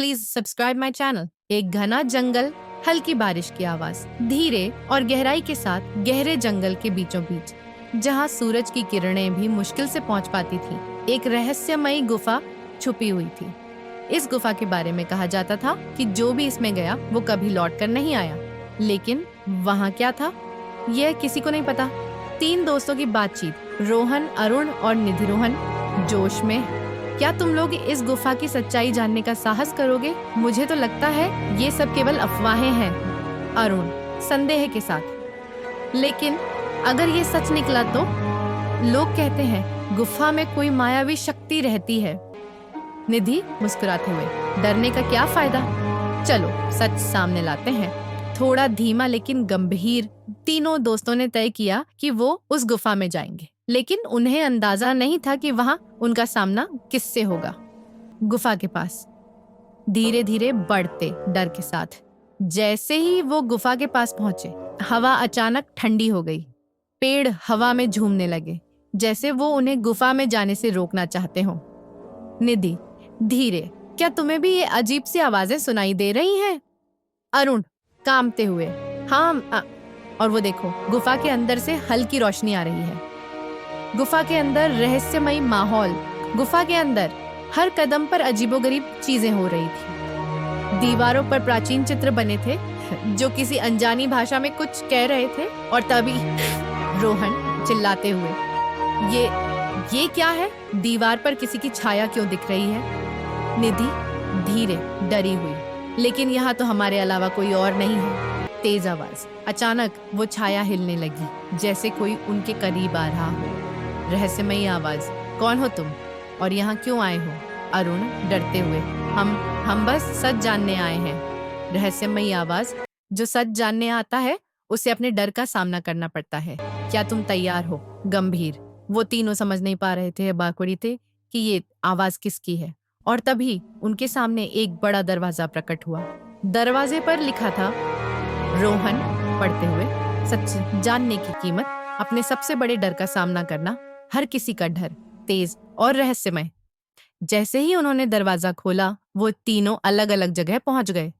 Please subscribe my channel. एक घना जंगल, हल्की बारिश की आवाज, धीरे और गहराई के साथ गहरे जंगल के बीचों बीच, जहाँ सूरज की किरणें भी मुश्किल से पहुंच पाती थी, एक रहस्यमयी गुफा छुपी हुई थी। इस गुफा के बारे में कहा जाता था कि जो भी इसमें गया वो कभी लौट कर नहीं आया। लेकिन वहाँ क्या था, यह किसी को नहीं पता। 3 दोस्तों की बातचीत, रोहन, अरुण और निधि। रोहन जोश में, क्या तुम लोग इस गुफा की सच्चाई जानने का साहस करोगे? मुझे तो लगता है ये सब केवल अफवाहें हैं। अरुण संदेह के साथ, लेकिन अगर ये सच निकला तो? लोग कहते हैं गुफा में कोई मायावी शक्ति रहती है। निधि मुस्कुराते हुए, डरने का क्या फायदा, चलो सच सामने लाते हैं। थोड़ा धीमा लेकिन गंभीर, तीनों दोस्तों ने तय किया कि वो उस गुफा में जाएंगे, लेकिन उन्हें अंदाजा नहीं था कि वहां उनका सामना किससे होगा। गुफा के पास धीरे धीरे बढ़ते डर के साथ, जैसे ही वो गुफा के पास पहुंचे, हवा अचानक ठंडी हो गई। पेड़ हवा में झूमने लगे, जैसे वो उन्हें गुफा में जाने से रोकना चाहते हो। निधि धीरे, क्या तुम्हें भी ये अजीब सी आवाजें सुनाई दे रही हैं? अरुण कांपते हुए, हाँ। और वो देखो, गुफा के अंदर से हल्की रोशनी आ रही है। गुफा के अंदर रहस्यमयी माहौल, गुफा के अंदर हर कदम पर अजीबोगरीब चीजें हो रही थी। दीवारों पर प्राचीन चित्र बने थे जो किसी अनजानी भाषा में कुछ कह रहे थे। और तभी रोहन चिल्लाते हुए, ये क्या है? दीवार पर किसी की छाया क्यों दिख रही है? निधि धीरे, डरी हुई, लेकिन यहाँ तो हमारे अलावा कोई और नहीं है। तेज आवाज, अचानक वो छाया हिलने लगी, जैसे कोई उनके करीब आ रहा हो। रहस्यमयी आवाज, कौन हो तुम और यहाँ क्यों आए हो? अरुण डरते हुए, हम बस सच जानने आए हैं। रहस्यमयी आवाज, जो सच जानने आता है उसे अपने डर का सामना करना पड़ता है। क्या तुम तैयार हो? गंभीर। वो तीनों समझ नहीं पा रहे थे, बाकुड़ी थे कि ये आवाज किसकी है। और तभी उनके सामने एक बड़ा दरवाजा प्रकट हुआ। दरवाजे पर लिखा था, रोहन पढ़ते हुए, सच जानने की कीमत, अपने सबसे बड़े डर का सामना करना, हर किसी का डर, तेज और रहस्यमय। जैसे ही उन्होंने दरवाजा खोला, वो तीनों अलग अलग जगह पहुंच गए।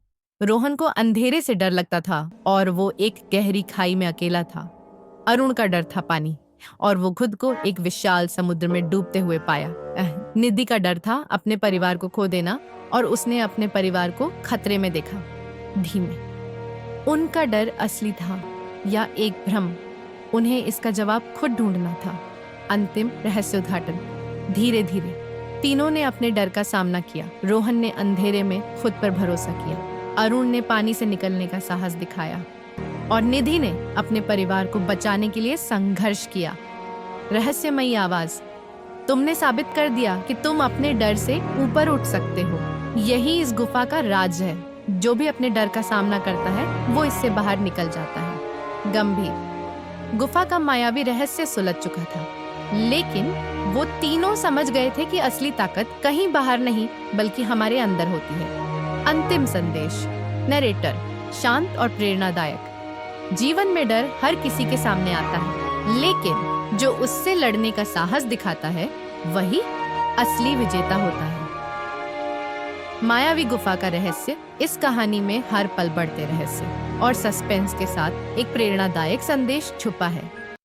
रोहन को अंधेरे से डर लगता था और वो एक गहरी खाई में अकेला था। अरुण का डर था पानी, और वो खुद को एक विशाल समुद्र में डूबते हुए पाया। निधि का डर था अपने परिवार को खो देना, और उसने अपने परिवार को खतरे में देखा। धीमे, उनका डर असली था या एक भ्रम? उन्हें इसका जवाब खुद ढूंढना था। अंतिम रहस्य उद्घाटन। धीरे धीरे तीनों ने अपने डर का सामना किया। रोहन ने अंधेरे में खुद पर भरोसा किया, अरुण ने पानी से निकलने का साहस दिखाया, और निधि ने अपने परिवार को बचाने के लिए संघर्ष किया। रहस्यमयी आवाज, तुमने साबित कर दिया कि तुम अपने डर से ऊपर उठ सकते हो। यही इस गुफा का राज है। जो भी अपने डर का सामना करता है वो इससे बाहर निकल जाता है। गंभीर, गुफा का मायावी रहस्य सुलझ चुका था, लेकिन वो तीनों समझ गए थे कि असली ताकत कहीं बाहर नहीं बल्कि हमारे अंदर होती है। अंतिम संदेश। नरेटर शांत और प्रेरणादायक। जीवन में डर हर किसी के सामने आता है, लेकिन जो उससे लड़ने का साहस दिखाता है वही असली विजेता होता है। मायावी गुफा का रहस्य, इस कहानी में हर पल बढ़ते रहस्य और सस्पेंस के साथ एक प्रेरणादायक संदेश छुपा है।